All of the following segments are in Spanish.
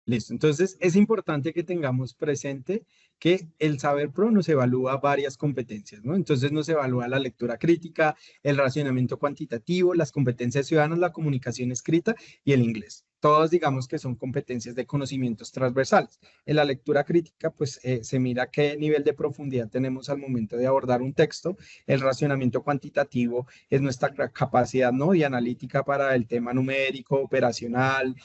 Listo, entonces es importante que tengamos presente que el Saber Pro nos evalúa varias competencias, ¿no? Entonces nos evalúa la lectura crítica, el racionamiento cuantitativo, las competencias ciudadanas, la comunicación escrita y el inglés. Todas digamos que son competencias de conocimientos transversales. En la lectura crítica, pues se mira qué nivel de profundidad tenemos al momento de abordar un texto. El racionamiento cuantitativo es nuestra capacidad, ¿no? Y analítica para el tema numérico, operacional,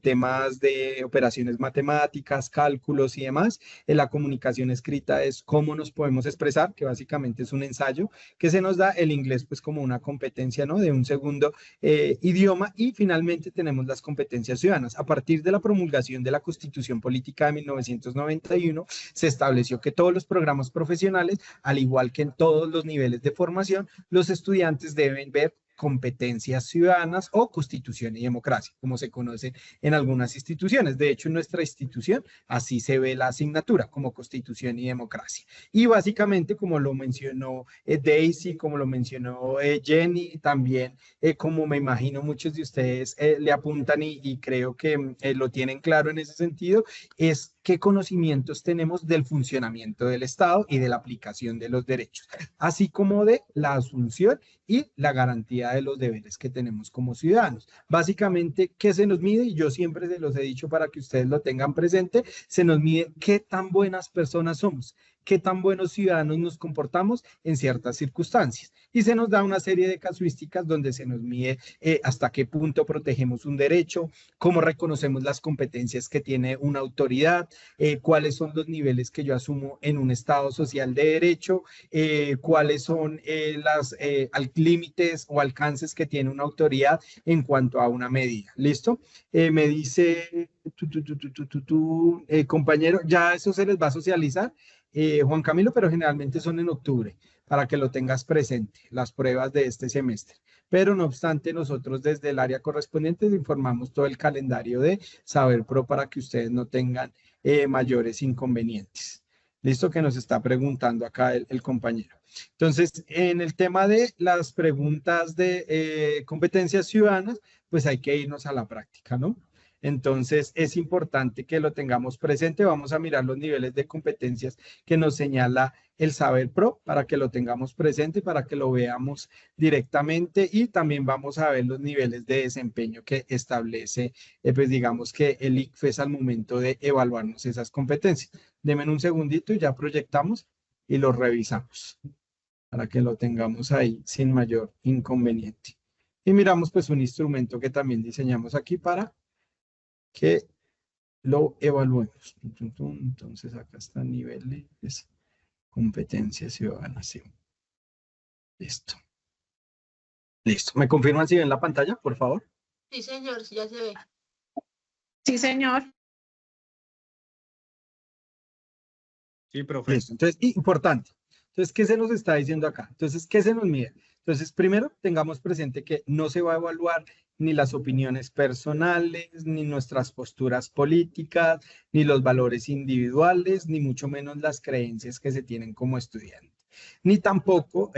temas de operaciones matemáticas, cálculos y demás. En la comunicación escrita es cómo nos podemos expresar, que básicamente es un ensayo que se nos da el inglés pues como una competencia, ¿no? De un segundo idioma y finalmente tenemos las competencias ciudadanas. A partir de la promulgación de la Constitución Política de 1991 se estableció que todos los programas profesionales, al igual que en todos los niveles de formación, los estudiantes deben ver competencias ciudadanas o constitución y democracia, como se conoce en algunas instituciones. De hecho, en nuestra institución así se ve la asignatura como constitución y democracia. Y básicamente, como lo mencionó Daisy, como lo mencionó Jenny, también como me imagino muchos de ustedes le apuntan y creo que lo tienen claro en ese sentido, es qué conocimientos tenemos del funcionamiento del Estado y de la aplicación de los derechos, así como de la asunción y la garantía de los deberes que tenemos como ciudadanos. Básicamente, ¿qué se nos mide? Y yo siempre se los he dicho para que ustedes lo tengan presente, se nos mide qué tan buenas personas somos, qué tan buenos ciudadanos nos comportamos en ciertas circunstancias. Y se nos da una serie de casuísticas donde se nos mide hasta qué punto protegemos un derecho, cómo reconocemos las competencias que tiene una autoridad, cuáles son los niveles que yo asumo en un Estado social de derecho, cuáles son los límites o alcances que tiene una autoridad en cuanto a una medida. ¿Listo? Me dice compañero, ya eso se les va a socializar, Juan Camilo, pero generalmente son en octubre, para que lo tengas presente, las pruebas de este semestre. Pero no obstante, nosotros desde el área correspondiente informamos todo el calendario de Saber Pro para que ustedes no tengan mayores inconvenientes. Listo, que nos está preguntando acá el compañero. Entonces, en el tema de las preguntas de competencias ciudadanas, pues hay que irnos a la práctica, ¿no? Entonces, es importante que lo tengamos presente. Vamos a mirar los niveles de competencias que nos señala el Saber Pro para que lo tengamos presente, para que lo veamos directamente y también vamos a ver los niveles de desempeño que establece, pues digamos que el ICFES al momento de evaluarnos esas competencias. Denme un segundito y ya proyectamos y lo revisamos para que lo tengamos ahí sin mayor inconveniente. Y miramos pues un instrumento que también diseñamos aquí para que lo evaluemos. Entonces acá está niveles, competencia ciudadana. Sí. Listo. Listo. ¿Me confirman si ven la pantalla, por favor? Sí, señor, ya se ve. Sí, señor. Sí, profe. Listo. Entonces, importante. Entonces, ¿qué se nos está diciendo acá? Entonces, ¿qué se nos mide? Entonces, primero, tengamos presente que no se va a evaluar ni las opiniones personales, ni nuestras posturas políticas, ni los valores individuales, ni mucho menos las creencias que se tienen como estudiante, ni tampoco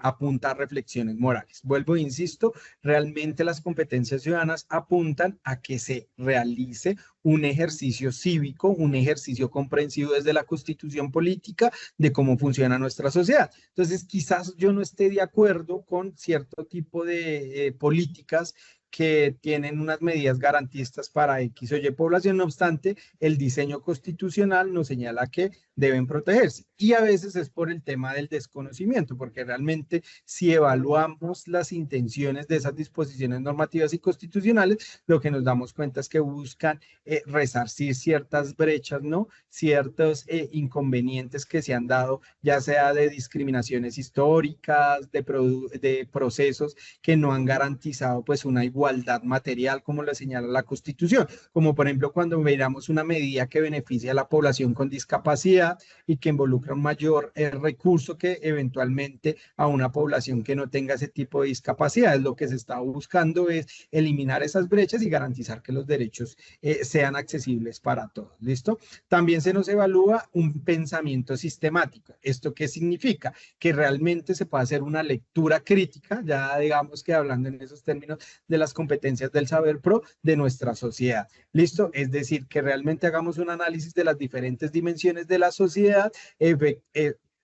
apunta a reflexiones morales. Vuelvo e insisto, realmente las competencias ciudadanas apuntan a que se realice un ejercicio cívico, un ejercicio comprensivo desde la constitución política de cómo funciona nuestra sociedad. Entonces, quizás yo no esté de acuerdo con cierto tipo de políticas que tienen unas medidas garantistas para X o Y población, no obstante, el diseño constitucional nos señala que deben protegerse. Y a veces es por el tema del desconocimiento, porque realmente si evaluamos las intenciones de esas disposiciones normativas y constitucionales, lo que nos damos cuenta es que buscan resarcir ciertas brechas, ¿no? Ciertos inconvenientes que se han dado, ya sea de discriminaciones históricas, de procesos que no han garantizado pues una igualdad material como lo señala la Constitución, como por ejemplo cuando miramos una medida que beneficia a la población con discapacidad y que involucra un mayor recurso que eventualmente a una población que no tenga ese tipo de discapacidad. Lo que se está buscando es eliminar esas brechas y garantizar que los derechos sean accesibles para todos. ¿Listo? También se nos evalúa un pensamiento sistemático. ¿Esto qué significa? Que realmente se puede hacer una lectura crítica, ya digamos que hablando en esos términos de las las competencias del saber pro de nuestra sociedad. ¿Listo? Es decir, que realmente hagamos un análisis de las diferentes dimensiones de la sociedad,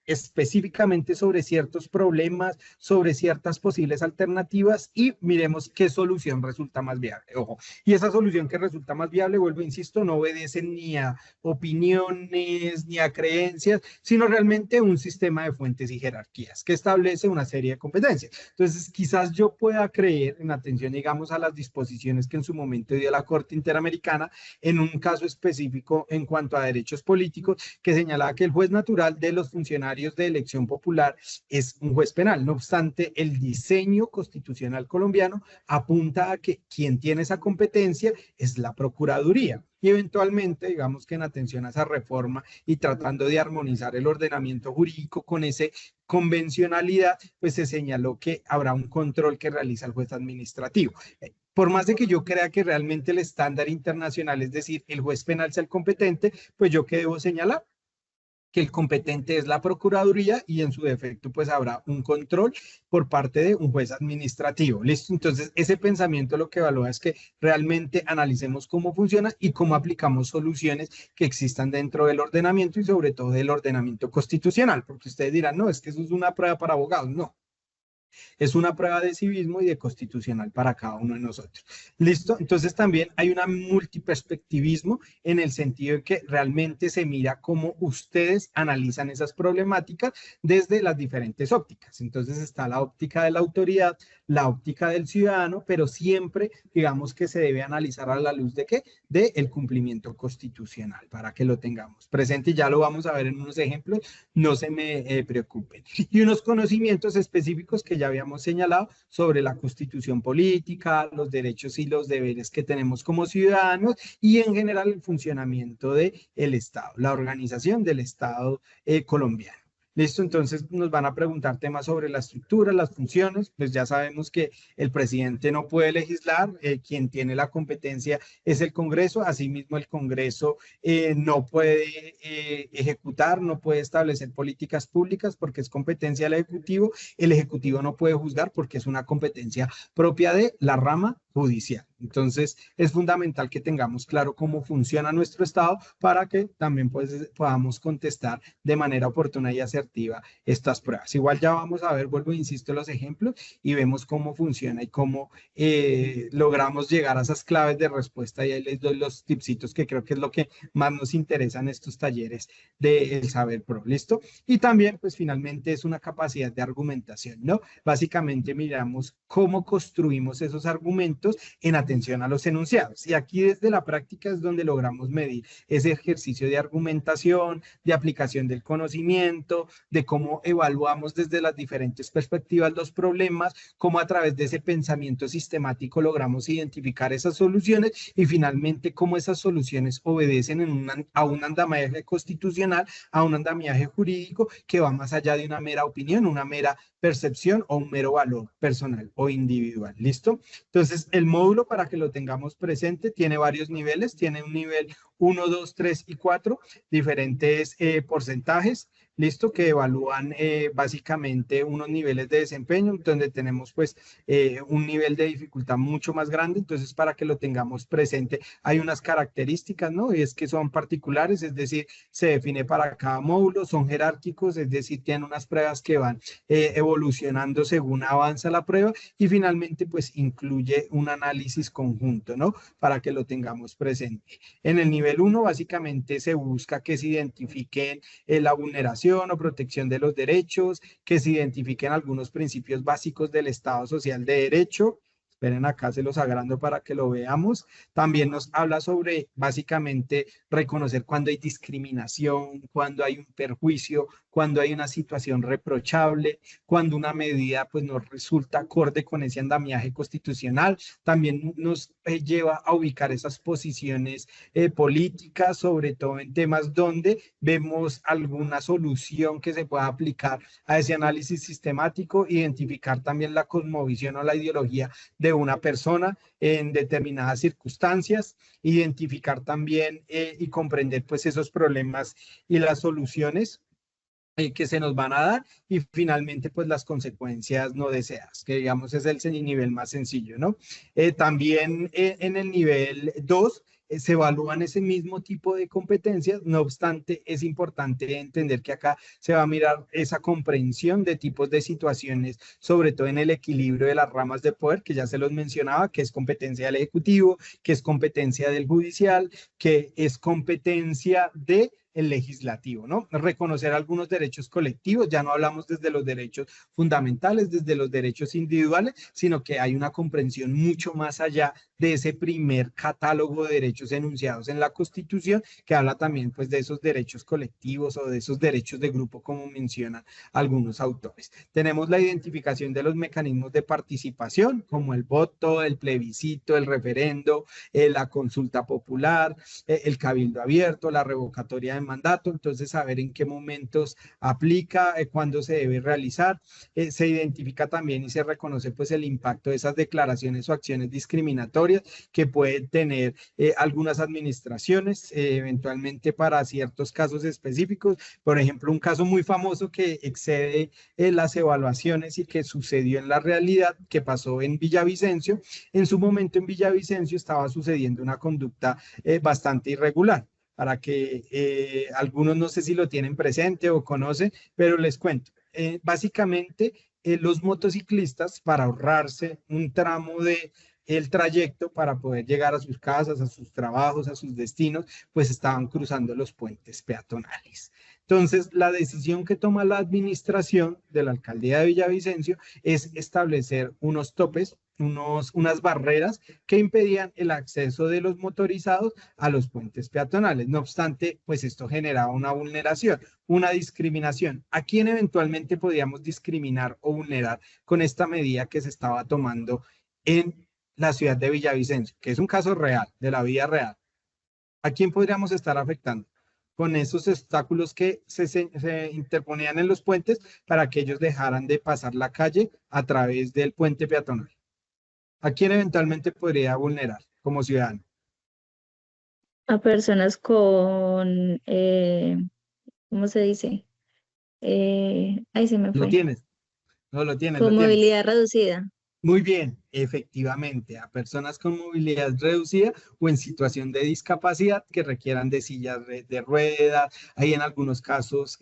específicamente sobre ciertos problemas, sobre ciertas posibles alternativas y miremos qué solución resulta más viable. Ojo, y esa solución que resulta más viable, vuelvo, insisto, no obedece ni a opiniones ni a creencias, sino realmente un sistema de fuentes y jerarquías que establece una serie de competencias. Entonces, quizás yo pueda creer en atención, digamos, a las disposiciones que en su momento dio la Corte Interamericana en un caso específico en cuanto a derechos políticos, que señalaba que el juez natural de los funcionarios de elección popular es un juez penal. No obstante, el diseño constitucional colombiano apunta a que quien tiene esa competencia es la Procuraduría. Y eventualmente, digamos que en atención a esa reforma y tratando de armonizar el ordenamiento jurídico con ese convencionalidad, pues se señaló que habrá un control que realiza el juez administrativo. Por más de que yo crea que realmente el estándar internacional, es decir, el juez penal sea el competente, pues yo qué debo señalar, que el competente es la Procuraduría y en su defecto pues habrá un control por parte de un juez administrativo. ¿Listo? Entonces ese pensamiento lo que evalúa es que realmente analicemos cómo funciona y cómo aplicamos soluciones que existan dentro del ordenamiento y sobre todo del ordenamiento constitucional, porque ustedes dirán, no, es que eso es una prueba para abogados. No. Es una prueba de civismo y de constitucional para cada uno de nosotros. ¿Listo? Entonces también hay un multiperspectivismo en el sentido de que realmente se mira cómo ustedes analizan esas problemáticas desde las diferentes ópticas. Entonces está la óptica de la autoridad, la óptica del ciudadano, pero siempre digamos que se debe analizar a la luz de ¿qué? De el cumplimiento constitucional, para que lo tengamos presente y ya lo vamos a ver en unos ejemplos, no se me preocupen. Y unos conocimientos específicos que ya habíamos señalado sobre la constitución política, los derechos y los deberes que tenemos como ciudadanos y en general el funcionamiento del Estado, la organización del Estado colombiano. Listo, entonces nos van a preguntar temas sobre la estructura, las funciones, pues ya sabemos que el presidente no puede legislar, quien tiene la competencia es el Congreso, asimismo el Congreso no puede ejecutar, no puede establecer políticas públicas porque es competencia del Ejecutivo, el Ejecutivo no puede juzgar porque es una competencia propia de la rama judicial. Entonces, es fundamental que tengamos claro cómo funciona nuestro Estado para que también pues, podamos contestar de manera oportuna y asertiva estas pruebas. Igual ya vamos a ver, vuelvo e insisto, los ejemplos y vemos cómo funciona y cómo logramos llegar a esas claves de respuesta y ahí les doy los tipsitos que creo que es lo que más nos interesa en estos talleres del Saber Pro. ¿Listo? Y también, pues finalmente es una capacidad de argumentación, ¿no? Básicamente miramos cómo construimos esos argumentos en atención a los enunciados. Y aquí desde la práctica es donde logramos medir ese ejercicio de argumentación, de aplicación del conocimiento, de cómo evaluamos desde las diferentes perspectivas los problemas, cómo a través de ese pensamiento sistemático logramos identificar esas soluciones y finalmente cómo esas soluciones obedecen a un andamiaje constitucional, a un andamiaje jurídico que va más allá de una mera opinión, una mera percepción o un mero valor personal o individual. ¿Listo? Entonces, el módulo, para que lo tengamos presente, tiene varios niveles. Tiene un nivel 1, 2, 3 y 4, diferentes porcentajes. ¿Listo? Que evalúan básicamente unos niveles de desempeño, donde tenemos pues un nivel de dificultad mucho más grande. Entonces, para que lo tengamos presente, hay unas características, ¿no? Y es que son particulares, es decir, se define para cada módulo, son jerárquicos, es decir, tienen unas pruebas que van evolucionando según avanza la prueba y finalmente pues incluye un análisis conjunto, ¿no? Para que lo tengamos presente. En el nivel 1 básicamente se busca que se identifiquen la vulneración o protección de los derechos, que se identifiquen algunos principios básicos del Estado social de derecho. Esperen, acá se los agrando para que lo veamos. También nos habla sobre básicamente reconocer cuando hay discriminación, cuando hay un perjuicio, cuando hay una situación reprochable, cuando una medida pues no resulta acorde con ese andamiaje constitucional. También nos lleva a ubicar esas posiciones políticas, sobre todo en temas donde vemos alguna solución que se pueda aplicar a ese análisis sistemático, identificar también la cosmovisión o la ideología de una persona en determinadas circunstancias, identificar también y comprender pues esos problemas y las soluciones que se nos van a dar y finalmente pues las consecuencias no deseadas, que digamos es el nivel más sencillo, ¿no? También en el nivel 2 se evalúan ese mismo tipo de competencias, no obstante es importante entender que acá se va a mirar esa comprensión de tipos de situaciones, sobre todo en el equilibrio de las ramas de poder, que ya se los mencionaba, que es competencia del Ejecutivo, que es competencia del Judicial, que es competencia de el legislativo, ¿no? Reconocer algunos derechos colectivos, ya no hablamos desde los derechos fundamentales, desde los derechos individuales, sino que hay una comprensión mucho más allá de ese primer catálogo de derechos enunciados en la Constitución, que habla también pues de esos derechos colectivos o de esos derechos de grupo, como mencionan algunos autores. Tenemos la identificación de los mecanismos de participación, como el voto, el plebiscito, el referendo, la consulta popular, el cabildo abierto, la revocatoria de mandato, entonces saber en qué momentos aplica, cuándo se debe realizar, se identifica también y se reconoce pues el impacto de esas declaraciones o acciones discriminatorias que pueden tener algunas administraciones, eventualmente para ciertos casos específicos, por ejemplo un caso muy famoso que excede las evaluaciones y que sucedió en la realidad, que pasó en Villavicencio. En su momento en Villavicencio estaba sucediendo una conducta bastante irregular, para que algunos no sé si lo tienen presente o conocen, pero les cuento. Básicamente, los motociclistas, para ahorrarse un tramo de el trayecto para poder llegar a sus casas, a sus trabajos, a sus destinos, pues estaban cruzando los puentes peatonales. Entonces, la decisión que toma la administración de la alcaldía de Villavicencio es establecer unos topes, unas barreras que impedían el acceso de los motorizados a los puentes peatonales. No obstante, pues esto generaba una vulneración, una discriminación. ¿A quién eventualmente podíamos discriminar o vulnerar con esta medida que se estaba tomando en la ciudad de Villavicencio, que es un caso real, de la vida real? ¿A quién podríamos estar afectando? Con esos obstáculos que se interponían en los puentes para que ellos dejaran de pasar la calle a través del puente peatonal. ¿A quién eventualmente podría vulnerar como ciudadano? A personas con, ¿cómo se dice? Ahí se me ¿Lo fue. tienes? No, lo tienes, lo Con tienes. movilidad reducida. Muy bien, efectivamente, a personas con movilidad reducida o en situación de discapacidad que requieran de sillas de ruedas. Hay en algunos casos,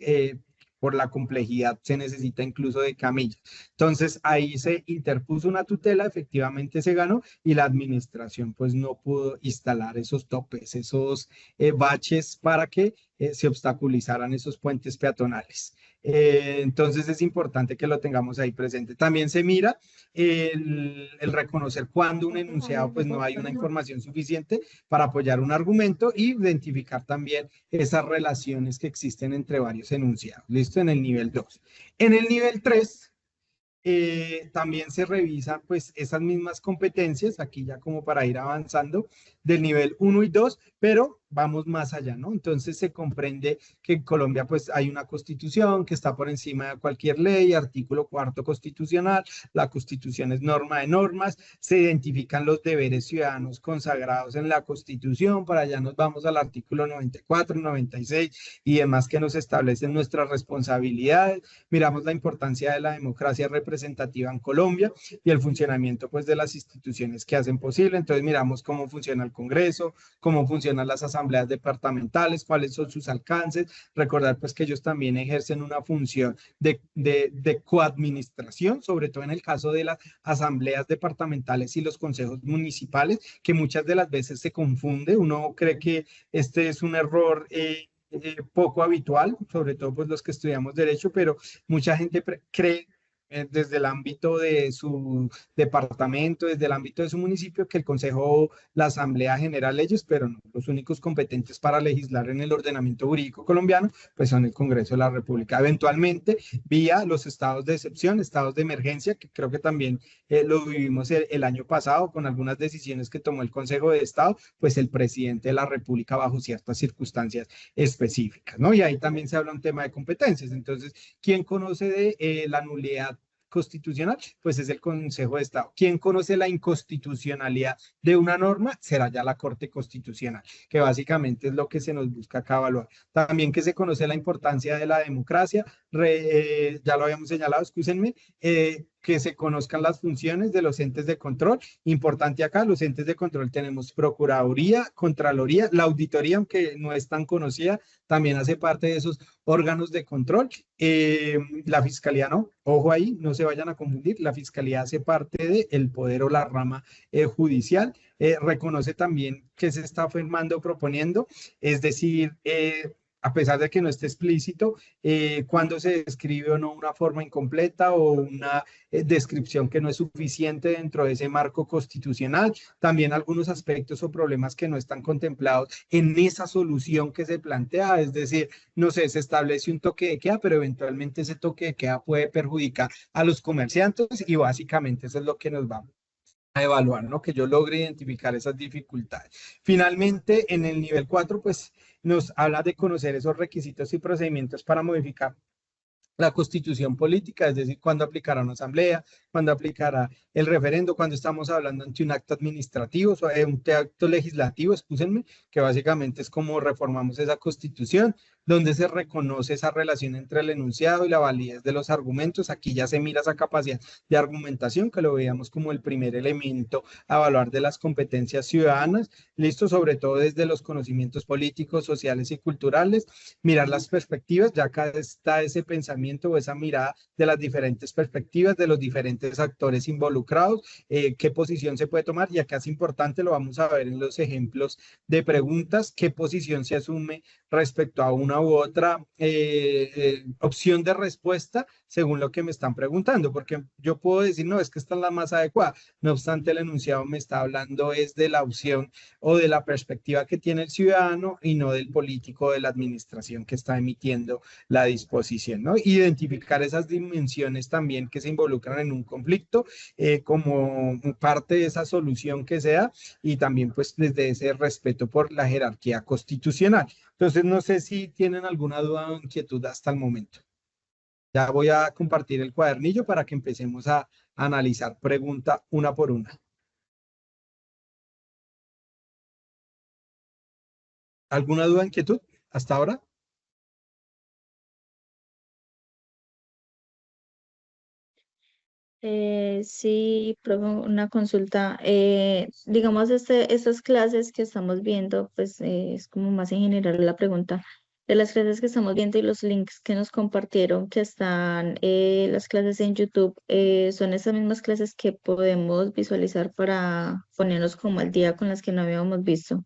por la complejidad, se necesita incluso de camillas. Entonces, ahí se interpuso una tutela, efectivamente se ganó y la administración pues no pudo instalar esos topes, esos baches para que se obstaculizaran esos puentes peatonales. Entonces es importante que lo tengamos ahí presente. También se mira el reconocer cuando un enunciado pues no hay una información suficiente para apoyar un argumento y identificar también esas relaciones que existen entre varios enunciados. Listo, en el nivel 2. En el nivel 3 también se revisan pues esas mismas competencias, aquí ya como para ir avanzando, del nivel 1 y 2, pero vamos más allá, ¿no? Entonces se comprende que en Colombia pues hay una constitución que está por encima de cualquier ley, artículo 4 constitucional, la constitución es norma de normas, se identifican los deberes ciudadanos consagrados en la constitución, para allá nos vamos al artículo 94, 96 y demás que nos establecen nuestras responsabilidades, miramos la importancia de la democracia representativa en Colombia y el funcionamiento pues de las instituciones que hacen posible, entonces miramos cómo funciona el Congreso, cómo funcionan las asambleas departamentales, cuáles son sus alcances, recordar pues que ellos también ejercen una función de coadministración, sobre todo en el caso de las asambleas departamentales y los consejos municipales, que muchas de las veces se confunde, uno cree que este es un error poco habitual, sobre todo pues los que estudiamos derecho, pero mucha gente cree desde el ámbito de su departamento, desde el ámbito de su municipio, que el Consejo, la Asamblea genera leyes, pero no, los únicos competentes para legislar en el ordenamiento jurídico colombiano, pues son el Congreso de la República. Eventualmente, vía los estados de excepción, estados de emergencia, que creo que también lo vivimos el año pasado con algunas decisiones que tomó el Consejo de Estado, pues el presidente de la República bajo ciertas circunstancias específicas, ¿no? Y ahí también se habla un tema de competencias. Entonces, ¿quién conoce de la nulidad constitucional, pues es el Consejo de Estado. Quien conoce la inconstitucionalidad de una norma será ya la Corte Constitucional, que básicamente es lo que se nos busca acá evaluar. También que se conoce la importancia de la democracia, ya lo habíamos señalado, excúsenme, que se conozcan las funciones de los entes de control. Importante acá, los entes de control tenemos Procuraduría, Contraloría, la Auditoría, aunque no es tan conocida, también hace parte de esos órganos de control. La Fiscalía no, ojo ahí, no se vayan a confundir, la Fiscalía hace parte del poder o la rama judicial. Reconoce también que se está firmando, proponiendo, es decir, a pesar de que no esté explícito, cuando se describe o no una forma incompleta o una descripción que no es suficiente dentro de ese marco constitucional, también algunos aspectos o problemas que no están contemplados en esa solución que se plantea, es decir, no sé, se establece un toque de queda, pero eventualmente ese toque de queda puede perjudicar a los comerciantes y básicamente eso es lo que nos vamos a evaluar, ¿no? Que yo logre identificar esas dificultades. Finalmente, en el nivel 4, pues nos habla de conocer esos requisitos y procedimientos para modificar la constitución política, es decir, cuándo aplicará una asamblea, cuándo aplicará el referendo, cuando estamos hablando ante un acto administrativo, un acto legislativo, excúsenme, que básicamente es como reformamos esa constitución, donde se reconoce esa relación entre el enunciado y la validez de los argumentos. Aquí ya se mira esa capacidad de argumentación, que lo veíamos como el primer elemento a evaluar de las competencias ciudadanas, listo, sobre todo desde los conocimientos políticos, sociales y culturales, mirar las perspectivas, ya acá está ese pensamiento o esa mirada de las diferentes perspectivas, de los diferentes actores involucrados, qué posición se puede tomar, y acá es importante, lo vamos a ver en los ejemplos de preguntas, qué posición se asume respecto a una u otra opción de respuesta según lo que me están preguntando, porque yo puedo decir, no, es que esta es la más adecuada, no obstante el enunciado me está hablando es de la opción o de la perspectiva que tiene el ciudadano y no del político o de la administración que está emitiendo la disposición, ¿no? Identificar esas dimensiones también que se involucran en un conflicto como parte de esa solución que sea, y también pues desde ese respeto por la jerarquía constitucional. Entonces, no sé si tienen alguna duda o inquietud hasta el momento. Ya voy a compartir el cuadernillo para que empecemos a analizar pregunta una por una. ¿Alguna duda o inquietud hasta ahora? Sí, profe, una consulta. Digamos, estas clases que estamos viendo, pues es como más en general la pregunta. De las clases que estamos viendo y los links que nos compartieron, que están las clases en YouTube, son esas mismas clases que podemos visualizar para ponernos como al día con las que no habíamos visto.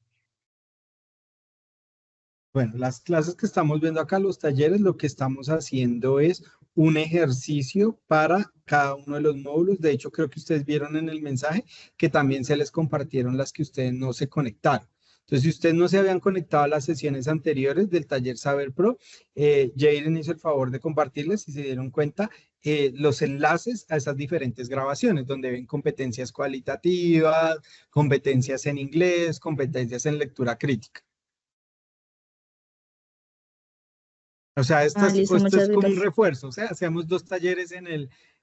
Bueno, las clases que estamos viendo acá, los talleres, lo que estamos haciendo es un ejercicio para cada uno de los módulos. De hecho, creo que ustedes vieron en el mensaje que también se les compartieron las que ustedes no se conectaron. Entonces, si ustedes no se habían conectado a las sesiones anteriores del taller Saber Pro, Jayden hizo el favor de compartirles, si se dieron cuenta, los enlaces a esas diferentes grabaciones, donde ven competencias cualitativas, competencias en inglés, competencias en lectura crítica. O sea, Listo, esto es muchas como un gracias. refuerzo. O sea, hacemos 2 talleres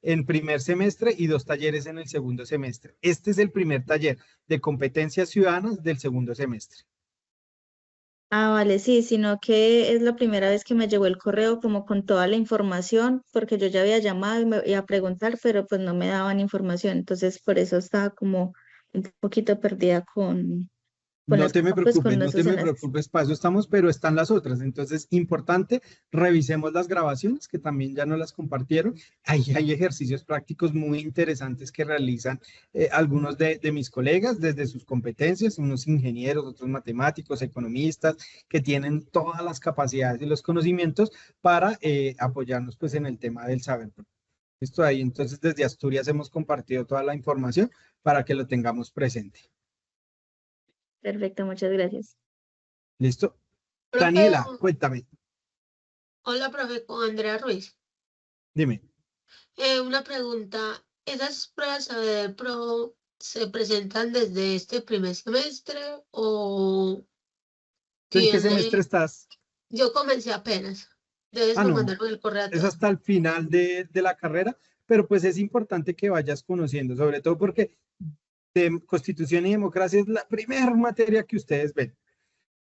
en primer semestre y 2 talleres en el segundo semestre. Este es el primer taller de competencias ciudadanas del segundo semestre. Vale, sí, sino que es la primera vez que me llegó el correo como con toda la información, porque yo ya había llamado y me iba a preguntar, pero pues no me daban información, entonces por eso estaba como un poquito perdida con No las, te me pues preocupes, con no te esos me enlaces. preocupes, para eso estamos, pero están las otras. Entonces, importante, revisemos las grabaciones que también ya nos las compartieron. Hay ejercicios prácticos muy interesantes que realizan algunos de mis colegas desde sus competencias, unos ingenieros, otros matemáticos, economistas, que tienen todas las capacidades y los conocimientos para apoyarnos pues en el tema del saber. Esto ahí, entonces desde Asturias hemos compartido toda la información para que lo tengamos presente. Perfecto, muchas gracias. ¿Listo? Profe, Daniela, cuéntame, hola, profe, con Andrea Ruiz. dime. Una pregunta, ¿esas pruebas de pro se presentan desde este primer semestre o ¿Tú en qué semestre tiene? estás? Yo comencé apenas. Debes Ah, me no, mandaron el correo a es todos. hasta el final de la carrera, pero pues es importante que vayas conociendo, sobre todo porque Constitución y Democracia es la primera materia que ustedes ven. Sí,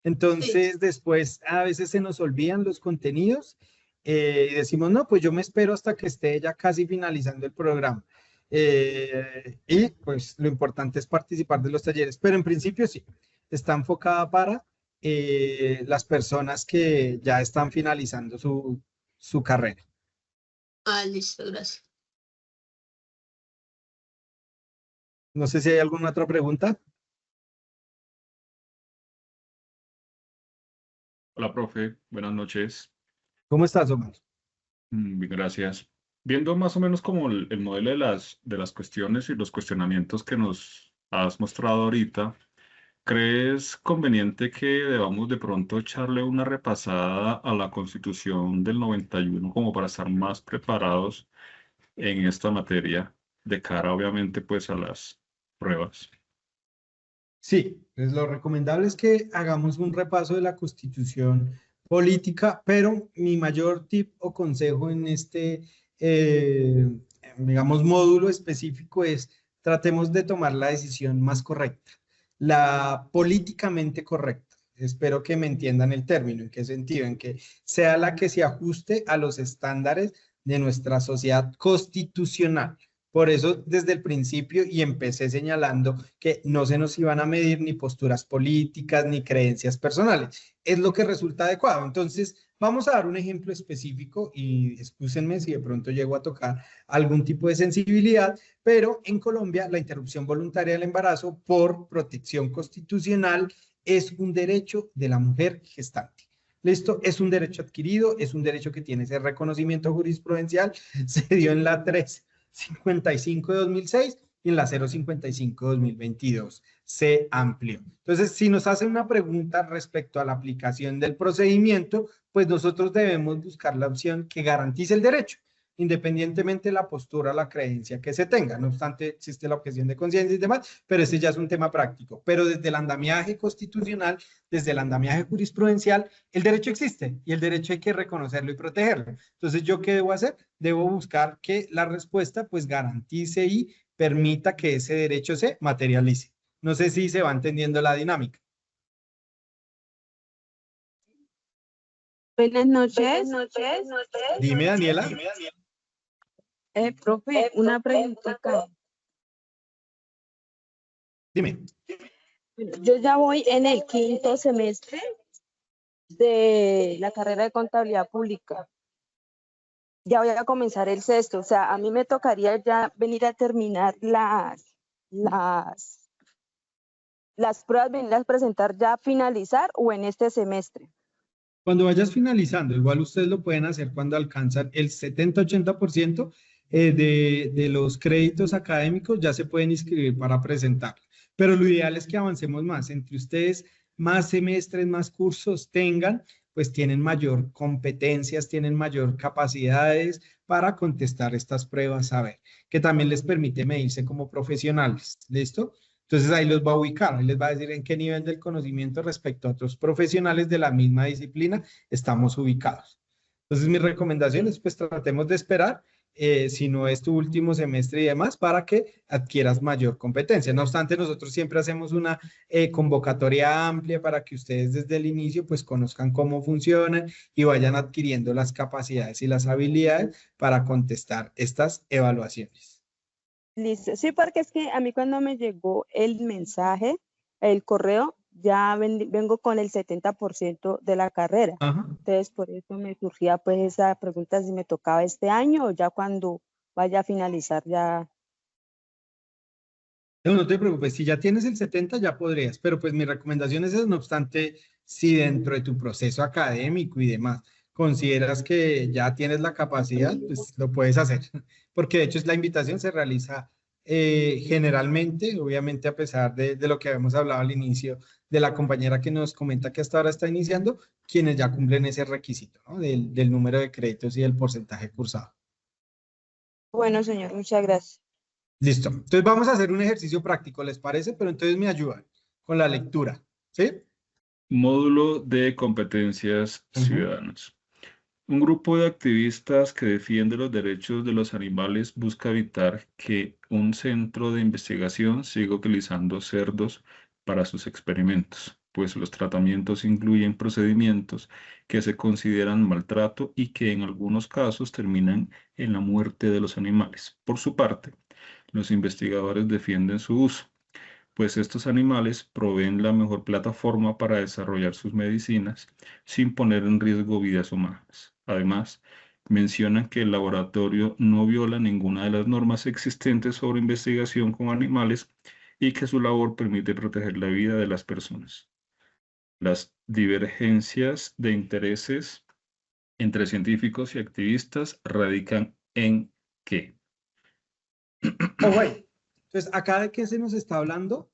Entonces, después a veces se nos olvidan los contenidos y decimos, no, pues yo me espero hasta que esté ya casi finalizando el programa. Y pues lo importante es participar de los talleres, pero en principio sí, está enfocada para las personas que ya están finalizando su carrera. listo, gracias. No sé si hay alguna otra pregunta. Hola, profe. Buenas noches. ¿Cómo estás, Omar? Bien, gracias. Viendo más o menos como el modelo de las cuestiones y los cuestionamientos que nos has mostrado ahorita, ¿crees conveniente que debamos de pronto echarle una repasada a la Constitución del 91 como para estar más preparados en esta materia de cara, obviamente, pues a las pruebas? Sí, pues lo recomendable es que hagamos un repaso de la Constitución política, pero mi mayor tip o consejo en este, digamos, módulo específico es tratemos de tomar la decisión más correcta, la políticamente correcta. Espero que me entiendan el término, en qué sentido, en que sea la que se ajuste a los estándares de nuestra sociedad constitucional. Por eso, desde el principio, y empecé señalando que no se nos iban a medir ni posturas políticas ni creencias personales. Es lo que resulta adecuado. Entonces, vamos a dar un ejemplo específico y excúsenme si de pronto llego a tocar algún tipo de sensibilidad, pero en Colombia la interrupción voluntaria del embarazo por protección constitucional es un derecho de la mujer gestante. ¿Listo? Es un derecho adquirido, es un derecho que tiene ese reconocimiento jurisprudencial, se dio en la 355 de 2006 y en la 055 de 2022 se amplió. Entonces, si nos hacen una pregunta respecto a la aplicación del procedimiento, pues nosotros debemos buscar la opción que garantice el derecho, independientemente de la postura o la creencia que se tenga. No obstante, existe la objeción de conciencia y demás, pero ese ya es un tema práctico. Pero desde el andamiaje constitucional, desde el andamiaje jurisprudencial, el derecho existe y el derecho hay que reconocerlo y protegerlo. Entonces, ¿yo qué debo hacer? Debo buscar que la respuesta pues garantice y permita que ese derecho se materialice. No sé si se va entendiendo la dinámica. Buenas noches. Dime, Daniela. Profe, una preguntita. Dime. Yo ya voy en el 5º semestre de la carrera de contabilidad pública. Ya voy a comenzar el 6º, o sea, a mí me tocaría ya venir a terminar las pruebas, venirlas a presentar ya a finalizar o en este semestre. Cuando vayas finalizando, igual ustedes lo pueden hacer cuando alcanzan el 70-80% de los créditos académicos, ya se pueden inscribir para presentar. Pero lo ideal es que avancemos más. Entre ustedes, más semestres, más cursos tengan, pues tienen mayor competencias, tienen mayor capacidades para contestar estas pruebas, a ver, que también les permite medirse como profesionales. ¿Listo? Entonces ahí los va a ubicar, ahí les va a decir en qué nivel del conocimiento respecto a otros profesionales de la misma disciplina estamos ubicados. Entonces mi recomendación es pues tratemos de esperar, si no es tu último semestre y demás, para que adquieras mayor competencia. No obstante, nosotros siempre hacemos una convocatoria amplia para que ustedes desde el inicio pues conozcan cómo funcionan y vayan adquiriendo las capacidades y las habilidades para contestar estas evaluaciones. Listo, sí, porque es que a mí cuando me llegó el mensaje, el correo, ya vengo con el 70% de la carrera. Ajá. Entonces, por eso me surgía pues esa pregunta si me tocaba este año o ya cuando vaya a finalizar ya. No, no te preocupes, si ya tienes el 70 ya podrías, pero pues mi recomendación es esa, no obstante, si dentro de tu proceso académico y demás consideras que ya tienes la capacidad, pues lo puedes hacer, porque de hecho la invitación se realiza generalmente, obviamente a pesar de lo que habíamos hablado al inicio, de la compañera que nos comenta que hasta ahora está iniciando, quienes ya cumplen ese requisito, ¿no? Del número de créditos y del porcentaje cursado. Bueno, señor, muchas gracias. Listo. Entonces vamos a hacer un ejercicio práctico, ¿les parece? Pero entonces me ayudan con la lectura, ¿sí? Módulo de competencias ciudadanas. Un grupo de activistas que defiende los derechos de los animales busca evitar que un centro de investigación siga utilizando cerdos para sus experimentos, pues los tratamientos incluyen procedimientos que se consideran maltrato y que en algunos casos terminan en la muerte de los animales. Por su parte, los investigadores defienden su uso, pues estos animales proveen la mejor plataforma para desarrollar sus medicinas sin poner en riesgo vidas humanas. Además, mencionan que el laboratorio no viola ninguna de las normas existentes sobre investigación con animales y que su labor permite proteger la vida de las personas. Las divergencias de intereses entre científicos y activistas radican en qué. Bueno, entonces acá de qué se nos está hablando?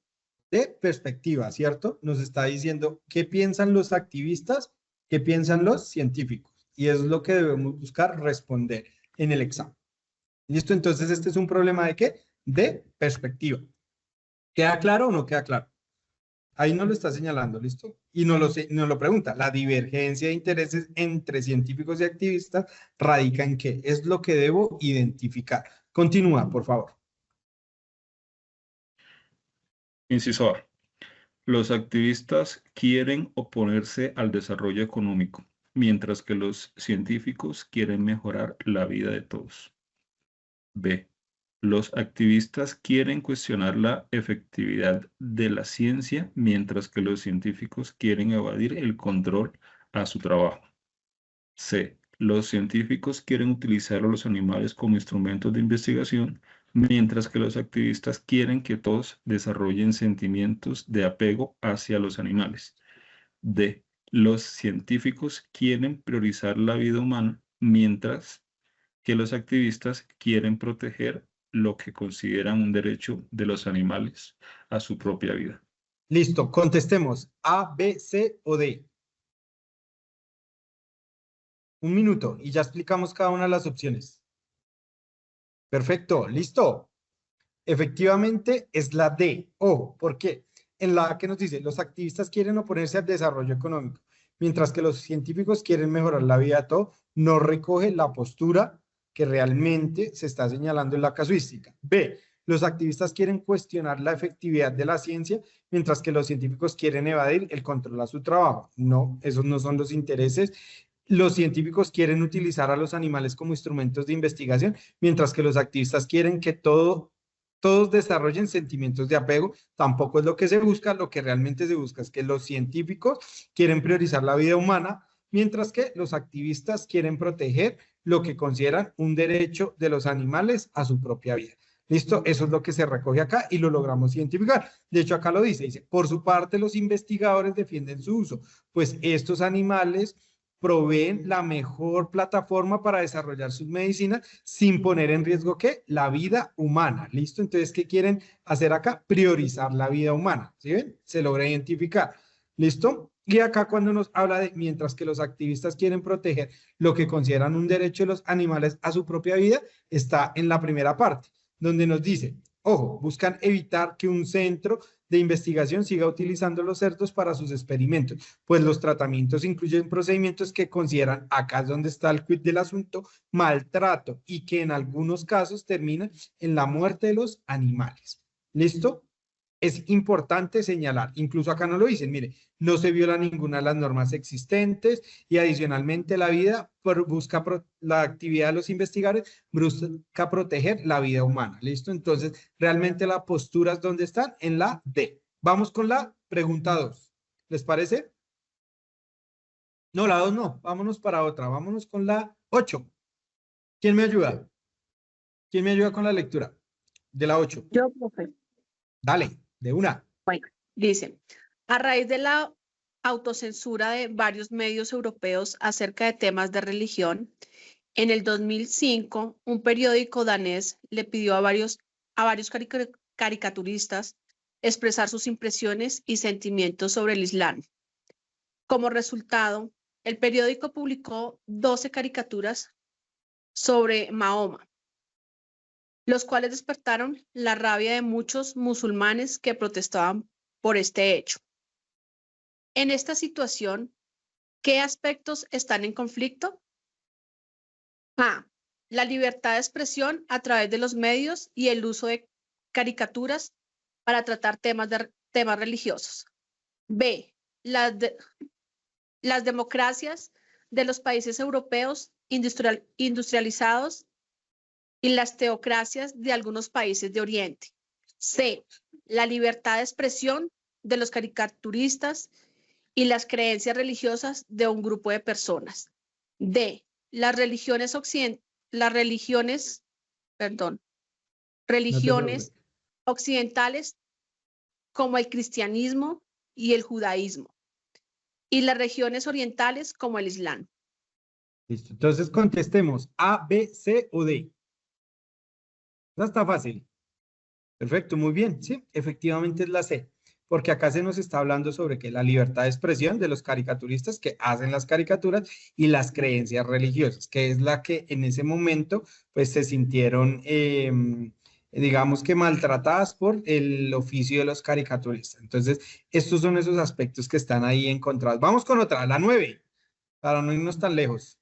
De perspectiva, ¿cierto? Nos está diciendo qué piensan los activistas, qué piensan los científicos. Y es lo que debemos buscar responder en el examen. ¿Listo? Entonces, este es un problema de qué? De perspectiva. ¿Queda claro o no queda claro? Ahí nos lo está señalando, ¿listo? Y nos lo pregunta. La divergencia de intereses entre científicos y activistas radica en qué? Es lo que debo identificar. Continúa, por favor. Inciso A. Los activistas quieren oponerse al desarrollo económico, mientras que los científicos quieren mejorar la vida de todos. B. Los activistas quieren cuestionar la efectividad de la ciencia, mientras que los científicos quieren evadir el control a su trabajo. C. Los científicos quieren utilizar a los animales como instrumentos de investigación, mientras que los activistas quieren que todos desarrollen sentimientos de apego hacia los animales. D. Los científicos quieren priorizar la vida humana, mientras que los activistas quieren proteger lo que consideran un derecho de los animales a su propia vida. Listo, contestemos. A, B, C o D. Un minuto y ya explicamos cada una de las opciones. Perfecto, listo. Efectivamente es la D. Ojo, ¿por qué? En la A que nos dice, los activistas quieren oponerse al desarrollo económico, mientras que los científicos quieren mejorar la vida de todo, no recoge la postura que realmente se está señalando en la casuística. B, los activistas quieren cuestionar la efectividad de la ciencia, mientras que los científicos quieren evadir el control a su trabajo. No, esos no son los intereses. Los científicos quieren utilizar a los animales como instrumentos de investigación, mientras que los activistas quieren que todos desarrollen sentimientos de apego. Tampoco es lo que se busca. Lo que realmente se busca es que los científicos quieren priorizar la vida humana, mientras que los activistas quieren proteger lo que consideran un derecho de los animales a su propia vida. ¿Listo? Eso es lo que se recoge acá y lo logramos identificar. De hecho, acá lo dice, por su parte, los investigadores defienden su uso, pues estos animales proveen la mejor plataforma para desarrollar sus medicinas sin poner en riesgo, ¿qué? La vida humana. ¿Listo? Entonces, ¿qué quieren hacer acá? Priorizar la vida humana. ¿Sí ven? Se logra identificar. ¿Listo? Y acá cuando nos habla de, mientras que los activistas quieren proteger lo que consideran un derecho de los animales a su propia vida, está en la primera parte, donde nos dice, ojo, buscan evitar que un centro de investigación siga utilizando los cerdos para sus experimentos, pues los tratamientos incluyen procedimientos que consideran, acá es donde está el quid del asunto, maltrato y que en algunos casos terminan en la muerte de los animales. ¿Listo? Es importante señalar, incluso acá no lo dicen, mire, no se viola ninguna de las normas existentes y adicionalmente la vida busca la actividad de los investigadores busca proteger la vida humana. ¿Listo? Entonces, realmente las posturas, ¿dónde están? En la D. Vamos con la pregunta 2. ¿Les parece? No, la 2 no. Vámonos para otra. Vámonos con la 8. ¿Quién me ayuda? ¿Quién me ayuda con la lectura de la 8? Yo, profe. Dale, de una. Bueno, dice, a raíz de la autocensura de varios medios europeos acerca de temas de religión, en el 2005, un periódico danés le pidió a varios caricaturistas expresar sus impresiones y sentimientos sobre el Islam. Como resultado, el periódico publicó 12 caricaturas sobre Mahoma, los cuales despertaron la rabia de muchos musulmanes que protestaban por este hecho. En esta situación, ¿qué aspectos están en conflicto? A. La libertad de expresión a través de los medios y el uso de caricaturas para tratar temas religiosos. B. Las democracias de los países europeos industrializados y las teocracias de algunos países de Oriente. C. La libertad de expresión de los caricaturistas y las creencias religiosas de un grupo de personas. D. Las religiones occidentales como el cristianismo y el judaísmo, y las regiones orientales como el islam. Listo. Entonces contestemos A, B, C o D. No está fácil. Perfecto, muy bien. Sí, efectivamente es la C. Porque acá se nos está hablando sobre que la libertad de expresión de los caricaturistas que hacen las caricaturas y las creencias religiosas, que es la que en ese momento pues se sintieron, digamos que maltratadas por el oficio de los caricaturistas. Entonces, estos son esos aspectos que están ahí encontrados. Vamos con otra, la 9, para no irnos tan lejos.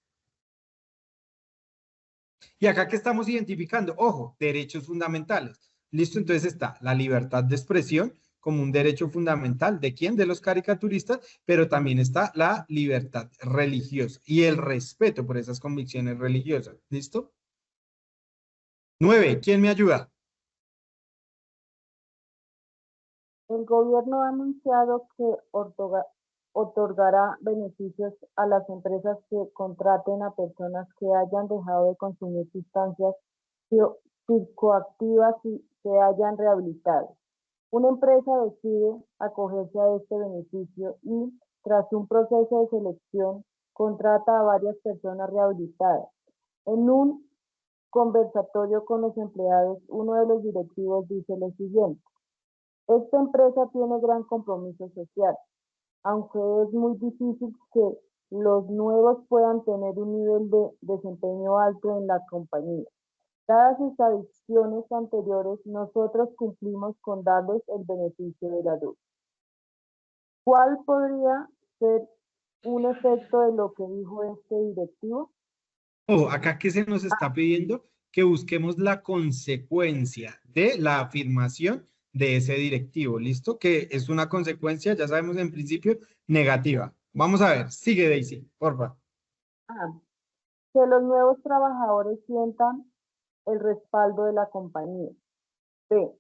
Y acá que estamos identificando, ojo, derechos fundamentales. Listo, entonces está la libertad de expresión como un derecho fundamental. ¿De quién? De los caricaturistas, pero también está la libertad religiosa y el respeto por esas convicciones religiosas. ¿Listo? 9, ¿quién me ayuda? El gobierno ha anunciado que otorgará beneficios a las empresas que contraten a personas que hayan dejado de consumir sustancias psicoactivas y se hayan rehabilitado. Una empresa decide acogerse a este beneficio y, tras un proceso de selección, contrata a varias personas rehabilitadas. En un conversatorio con los empleados, uno de los directivos dice lo siguiente: esta empresa tiene gran compromiso social, aunque es muy difícil que los nuevos puedan tener un nivel de desempeño alto en la compañía. Dadas estas adiciones anteriores, nosotros cumplimos con darles el beneficio de la duda. ¿Cuál podría ser un efecto de lo que dijo este directivo? Acá que se nos está pidiendo que busquemos la consecuencia de la afirmación de ese directivo, ¿listo? Que es una consecuencia, ya sabemos en principio, negativa. Vamos a ver, sigue Daisy, porfa. Que los nuevos trabajadores sientan el respaldo de la compañía. B.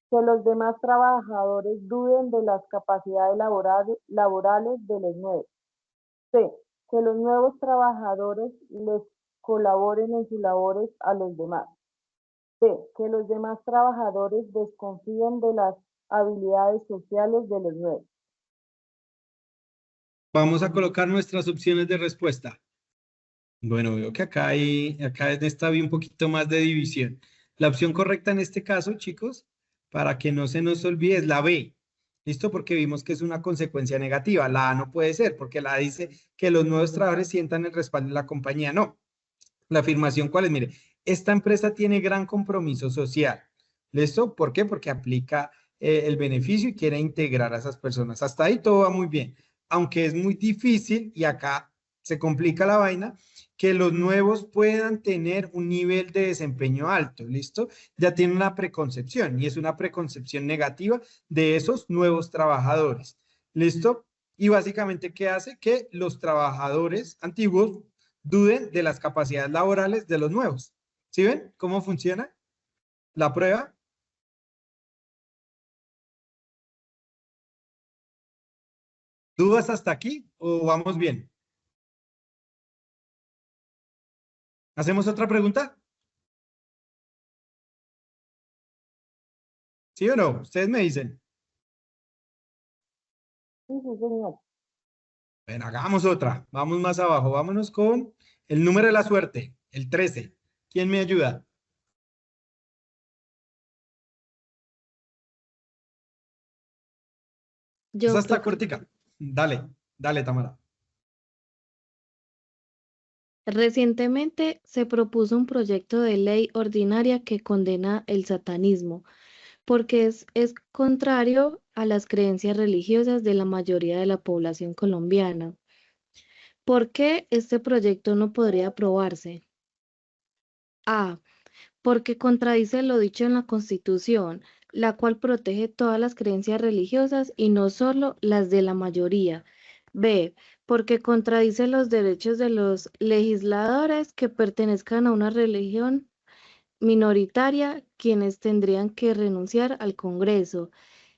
Que los demás trabajadores duden de las capacidades laborales de los nuevos. C. Que los nuevos trabajadores les colaboren en sus labores a los demás. D. Que los demás trabajadores desconfíen de las habilidades sociales de los nuevos. Vamos a colocar nuestras opciones de respuesta. Bueno, veo que acá está bien un poquito más de división. La opción correcta en este caso, chicos, para que no se nos olvide, es la B. ¿Listo? Porque vimos que es una consecuencia negativa. La A no puede ser, porque la A dice que los nuevos trabajadores sientan el respaldo de la compañía. No. La afirmación, ¿cuál es? Mire, esta empresa tiene gran compromiso social. ¿Listo? ¿Por qué? Porque aplica el beneficio y quiere integrar a esas personas. Hasta ahí todo va muy bien. Aunque es muy difícil, y acá se complica la vaina, que los nuevos puedan tener un nivel de desempeño alto, ¿listo? Ya tiene una preconcepción y es una preconcepción negativa de esos nuevos trabajadores, ¿listo? Y básicamente, ¿qué hace? Que los trabajadores antiguos duden de las capacidades laborales de los nuevos. ¿Sí ven cómo funciona la prueba? ¿Dudas hasta aquí o vamos bien? ¿Hacemos otra pregunta? ¿Sí o no? Ustedes me dicen. Sí, señor. Bueno, hagamos otra. Vamos más abajo. Vámonos con el número de la suerte, el 13. ¿Quién me ayuda? Esa está cortica. Dale, Tamara. Recientemente se propuso un proyecto de ley ordinaria que condena el satanismo, porque es contrario a las creencias religiosas de la mayoría de la población colombiana. ¿Por qué este proyecto no podría aprobarse? A, porque contradice lo dicho en la Constitución, la cual protege todas las creencias religiosas y no solo las de la mayoría. B, porque contradice los derechos de los legisladores que pertenezcan a una religión minoritaria, quienes tendrían que renunciar al Congreso.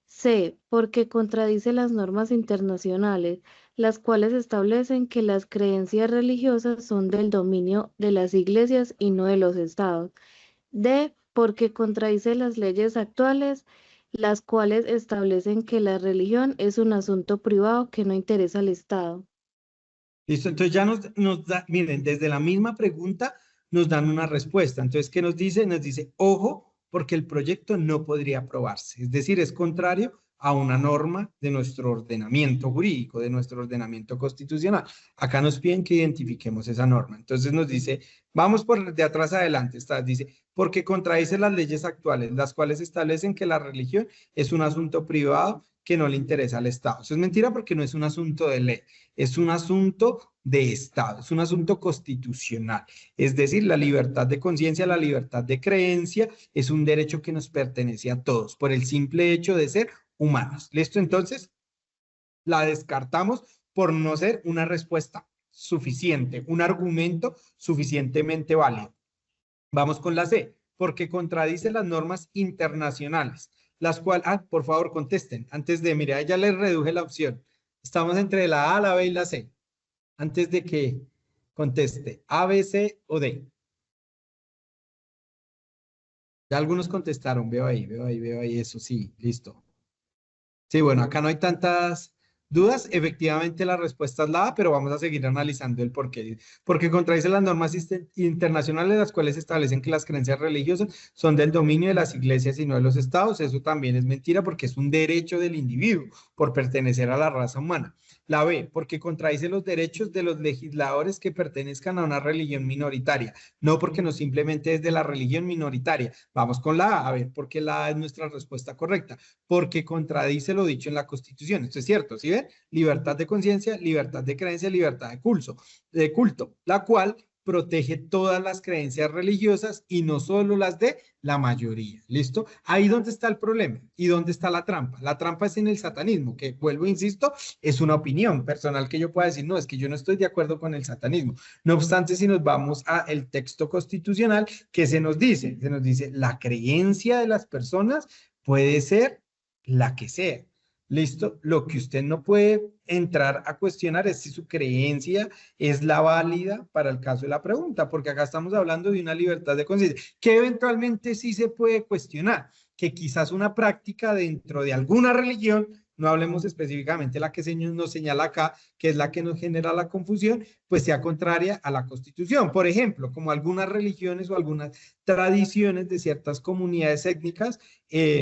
C, porque contradice las normas internacionales, las cuales establecen que las creencias religiosas son del dominio de las iglesias y no de los estados. D, porque contradice las leyes actuales, las cuales establecen que la religión es un asunto privado que no interesa al Estado. Listo, entonces ya nos da, miren, desde la misma pregunta nos dan una respuesta. Entonces, ¿qué nos dice? Nos dice, ojo, porque el proyecto no podría aprobarse. Es decir, es contrario a una norma de nuestro ordenamiento jurídico, de nuestro ordenamiento constitucional. Acá nos piden que identifiquemos esa norma. Entonces nos dice, vamos por de atrás adelante, dice, porque contradice las leyes actuales, las cuales establecen que la religión es un asunto privado que no le interesa al Estado. Eso es mentira porque no es un asunto de ley, es un asunto de Estado, es un asunto constitucional. Es decir, la libertad de conciencia, la libertad de creencia es un derecho que nos pertenece a todos por el simple hecho de ser humanos. ¿Listo? Entonces, la descartamos por no ser una respuesta suficiente, un argumento suficientemente válido. Vamos con la C, porque contradice las normas internacionales, las cuales, por favor, contesten. Antes de, mire, ya les reduje la opción. Estamos entre la A, la B y la C. Antes de que conteste, A, B, C o D. Ya algunos contestaron, veo ahí, eso sí, listo. Sí, bueno, acá no hay tantas dudas. Efectivamente, la respuesta es la A, pero vamos a seguir analizando el por qué. Porque contradice las normas internacionales, las cuales establecen que las creencias religiosas son del dominio de las iglesias y no de los estados. Eso también es mentira porque es un derecho del individuo por pertenecer a la raza humana. La B, porque contradice los derechos de los legisladores que pertenezcan a una religión minoritaria. No porque no simplemente es de la religión minoritaria. Vamos con la A ver, porque la A es nuestra respuesta correcta. Porque contradice lo dicho en la Constitución. Esto es cierto, ¿sí ven? Libertad de conciencia, libertad de creencia, libertad de culto, la cual protege todas las creencias religiosas y no solo las de la mayoría. ¿Listo? Ahí donde está el problema y dónde está la trampa. La trampa es en el satanismo, que vuelvo, insisto, es una opinión personal que yo pueda decir, no, es que yo no estoy de acuerdo con el satanismo. No obstante, si nos vamos al texto constitucional, ¿qué se nos dice? Se nos dice, la creencia de las personas puede ser la que sea. ¿Listo? Lo que usted no puede entrar a cuestionar es si su creencia es la válida para el caso de la pregunta, porque acá estamos hablando de una libertad de conciencia, que eventualmente sí se puede cuestionar, que quizás una práctica dentro de alguna religión, no hablemos específicamente la que nos señala acá, que es la que nos genera la confusión, pues sea contraria a la Constitución. Por ejemplo, como algunas religiones o algunas tradiciones de ciertas comunidades étnicas,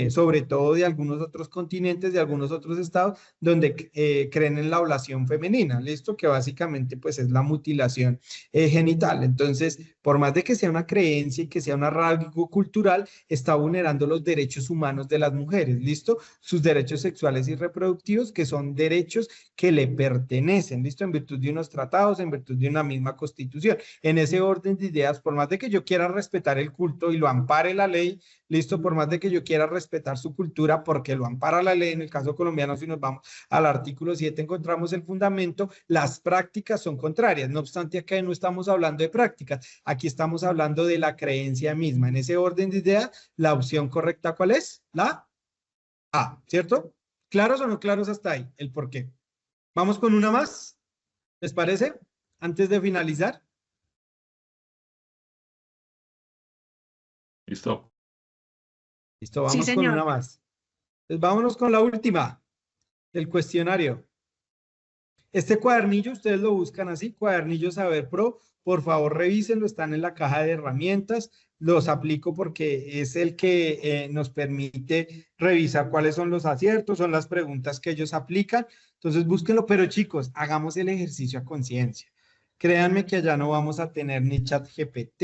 sobre todo de algunos otros continentes, de algunos otros estados, donde creen en la oblación femenina, ¿listo? Que básicamente pues es la mutilación genital. Entonces, por más de que sea una creencia y que sea un rasgo cultural, está vulnerando los derechos humanos de las mujeres, ¿listo? Sus derechos sexuales y reproductivos, que son derechos que le pertenecen, ¿listo? En virtud de unos tratados, en virtud de una misma constitución. En ese orden de ideas, por más de que yo quiera respetar el culto y lo ampare la ley, listo, por más de que yo quiera respetar su cultura porque lo ampara la ley, en el caso colombiano, si nos vamos al artículo 7, encontramos el fundamento, las prácticas son contrarias. No obstante, acá no estamos hablando de prácticas, aquí estamos hablando de la creencia misma. En ese orden de ideas, la opción correcta, ¿cuál es? La A, ¿cierto? ¿Claros o no claros hasta ahí? El por qué. Vamos con una más, ¿les parece? Antes de finalizar. Listo. Listo, vamos Sí, con señor. una más. Entonces, vámonos con la última del cuestionario. Este cuadernillo, ustedes lo buscan así, cuadernillo Saber Pro, por favor revísenlo, están en la caja de herramientas, los aplico porque es el que nos permite revisar cuáles son los aciertos, son las preguntas que ellos aplican, entonces búsquenlo, pero chicos, hagamos el ejercicio a conciencia. Créanme que allá no vamos a tener ni ChatGPT,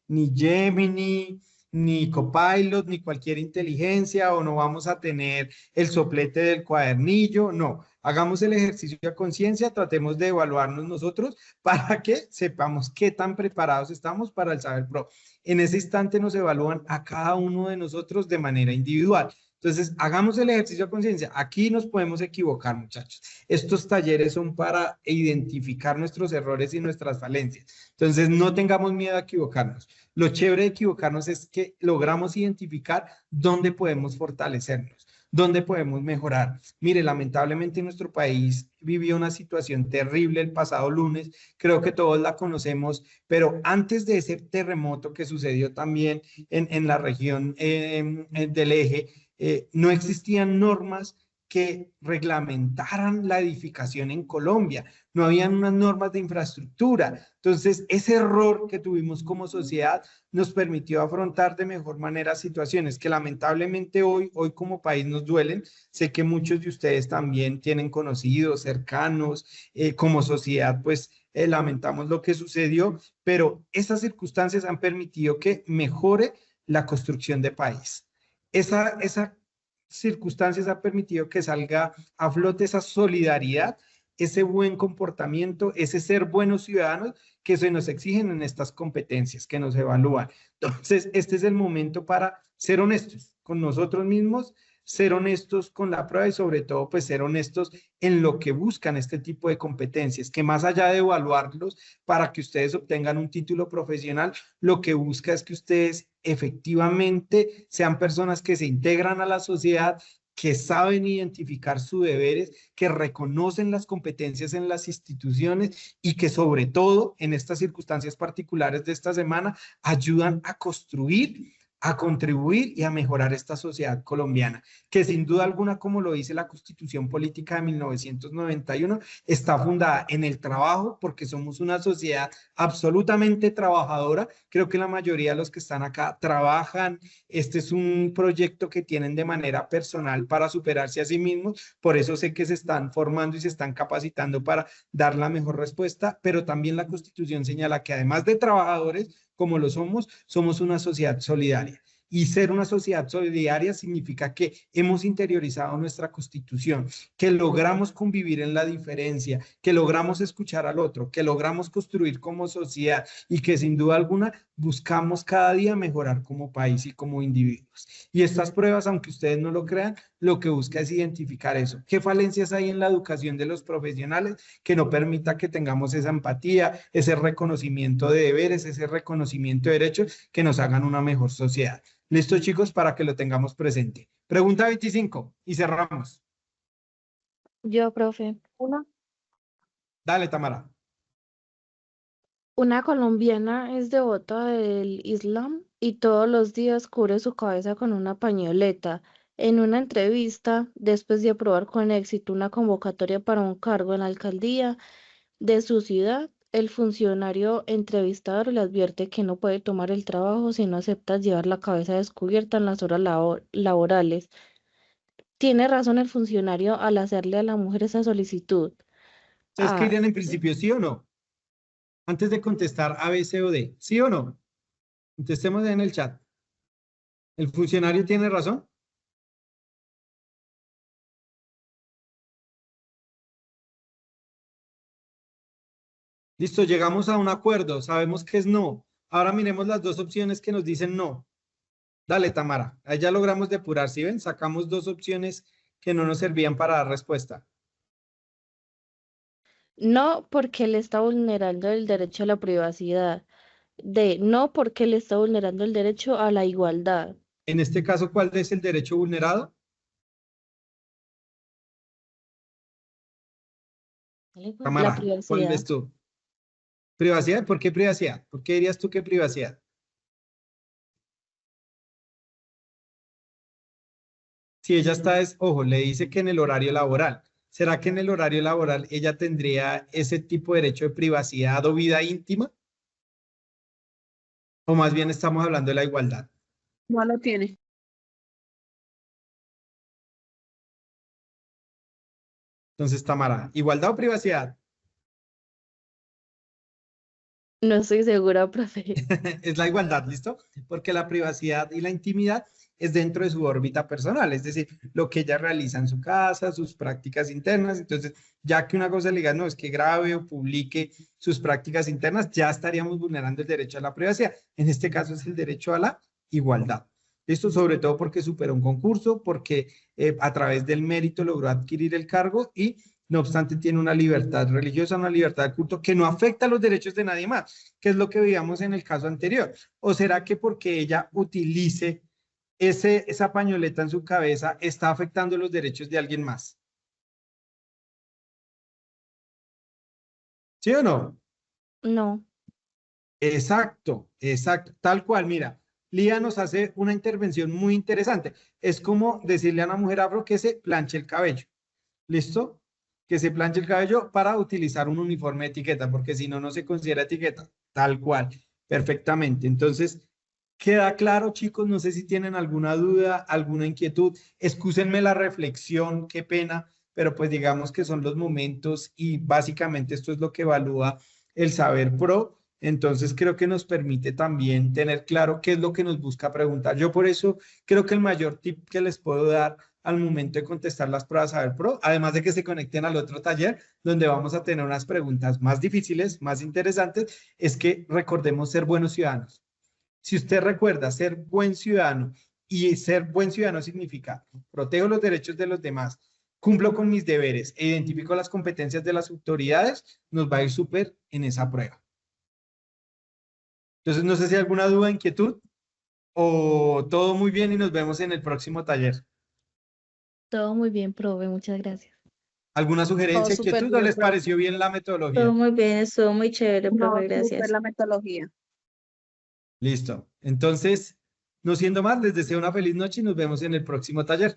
ni Gemini, ni Copilot, ni cualquier inteligencia, o no vamos a tener el soplete del cuadernillo, no. Hagamos el ejercicio de conciencia, tratemos de evaluarnos nosotros para que sepamos qué tan preparados estamos para el Saber Pro. En ese instante nos evalúan a cada uno de nosotros de manera individual. Entonces, hagamos el ejercicio de conciencia. Aquí nos podemos equivocar, muchachos. Estos talleres son para identificar nuestros errores y nuestras falencias. Entonces, no tengamos miedo a equivocarnos. Lo chévere de equivocarnos es que logramos identificar dónde podemos fortalecernos, dónde podemos mejorar. Mire, lamentablemente nuestro país vivió una situación terrible el pasado lunes, creo que todos la conocemos, pero antes de ese terremoto que sucedió también en la región del eje, no existían normas que reglamentaran la edificación en Colombia, no habían unas normas de infraestructura. Entonces, ese error que tuvimos como sociedad nos permitió afrontar de mejor manera situaciones que lamentablemente hoy como país nos duelen. Sé que muchos de ustedes también tienen conocidos, cercanos, como sociedad, pues lamentamos lo que sucedió, pero esas circunstancias han permitido que mejore la construcción de país. Esa circunstancias ha permitido que salga a flote esa solidaridad, ese buen comportamiento, ese ser buenos ciudadanos que se nos exigen en estas competencias, que nos evalúan. Entonces, este es el momento para ser honestos con nosotros mismos, ser honestos con la prueba y sobre todo, pues ser honestos en lo que buscan este tipo de competencias, que más allá de evaluarlos para que ustedes obtengan un título profesional, lo que busca es que ustedes efectivamente sean personas que se integran a la sociedad, que saben identificar sus deberes, que reconocen las competencias en las instituciones y que sobre todo en estas circunstancias particulares de esta semana ayudan a construir, a contribuir y a mejorar esta sociedad colombiana, que sin duda alguna, como lo dice la Constitución Política de 1991, está fundada en el trabajo, porque somos una sociedad absolutamente trabajadora. Creo que la mayoría de los que están acá trabajan. Este es un proyecto que tienen de manera personal para superarse a sí mismos. Por eso sé que se están formando y se están capacitando para dar la mejor respuesta, pero también la Constitución señala que además de trabajadores, como lo somos, somos una sociedad solidaria. Y ser una sociedad solidaria significa que hemos interiorizado nuestra Constitución, que logramos convivir en la diferencia, que logramos escuchar al otro, que logramos construir como sociedad y que sin duda alguna buscamos cada día mejorar como país y como individuos. Y estas pruebas, aunque ustedes no lo crean, lo que busca es identificar eso. ¿Qué falencias hay en la educación de los profesionales que no permita que tengamos esa empatía, ese reconocimiento de deberes, ese reconocimiento de derechos que nos hagan una mejor sociedad? Listo, chicos, para que lo tengamos presente. Pregunta 25 y cerramos. Yo, profe. Dale, Tamara. Una colombiana es devota del Islam y todos los días cubre su cabeza con una pañoleta. En una entrevista, después de aprobar con éxito una convocatoria para un cargo en la alcaldía de su ciudad, el funcionario entrevistador le advierte que no puede tomar el trabajo si no acepta llevar la cabeza descubierta en las horas laborales. Tiene razón el funcionario al hacerle a la mujer esa solicitud. ¿Ustedes A. querían en principio sí o no? Antes de contestar A, B, C o D, ¿sí o no? Contestemos en el chat. ¿El funcionario tiene razón? Listo, llegamos a un acuerdo. Sabemos que es no. Ahora miremos las dos opciones que nos dicen no. Dale, Tamara. Ahí ya logramos depurar. ¿Sí ven? Sacamos dos opciones que no nos servían para dar respuesta. No, porque le está vulnerando el derecho a la privacidad. D. No, porque le está vulnerando el derecho a la igualdad. En este caso, ¿cuál es el derecho vulnerado? La Tamara, ¿cuál privacidad. ves tú? ¿Privacidad? ¿Por qué privacidad? ¿Por qué dirías tú que privacidad? Si ella está, ojo, le dice que en el horario laboral. ¿Será que en el horario laboral ella tendría ese tipo de derecho de privacidad o vida íntima? ¿O más bien estamos hablando de la igualdad? No lo tiene. Entonces, Tamara, ¿igualdad o privacidad? No estoy segura, profe. Es la igualdad, ¿listo? Porque la privacidad y la intimidad es dentro de su órbita personal, es decir, lo que ella realiza en su casa, sus prácticas internas. Entonces, ya que una cosa le diga, no, es que grabe o publique sus prácticas internas, ya estaríamos vulnerando el derecho a la privacidad. En este caso es el derecho a la igualdad. Esto sobre todo porque superó un concurso, porque a través del mérito logró adquirir el cargo y no obstante tiene una libertad religiosa, una libertad de culto que no afecta los derechos de nadie más, que es lo que veíamos en el caso anterior. ¿O será que porque ella utilice esa pañoleta en su cabeza está afectando los derechos de alguien más? ¿Sí o no? No. Exacto, exacto, tal cual. Mira, Lía nos hace una intervención muy interesante. Es como decirle a una mujer afro que se planche el cabello. ¿Listo? Que se planche el cabello para utilizar un uniforme de etiqueta, porque si no, no se considera etiqueta. Tal cual, perfectamente. Entonces, queda claro, chicos, no sé si tienen alguna duda, alguna inquietud. Excúsenme la reflexión, qué pena, pero pues digamos que son los momentos y básicamente esto es lo que evalúa el Saber Pro. Entonces creo que nos permite también tener claro qué es lo que nos busca preguntar. Yo por eso creo que el mayor tip que les puedo dar al momento de contestar las pruebas Saber Pro, además de que se conecten al otro taller donde vamos a tener unas preguntas más difíciles, más interesantes, es que recordemos ser buenos ciudadanos. Si usted recuerda ser buen ciudadano, y ser buen ciudadano significa protejo los derechos de los demás, cumplo con mis deberes e identifico las competencias de las autoridades, nos va a ir súper en esa prueba. Entonces, no sé si hay alguna duda, inquietud, o todo muy bien y nos vemos en el próximo taller. Todo muy bien, profe. Muchas gracias. ¿Alguna Todo sugerencia, súper inquietud o bien, les profe. pareció bien la Todo metodología? muy bien, estuvo muy chévere, No, profe, súper gracias. la metodología. Listo. Entonces, no siendo más, les deseo una feliz noche y nos vemos en el próximo taller.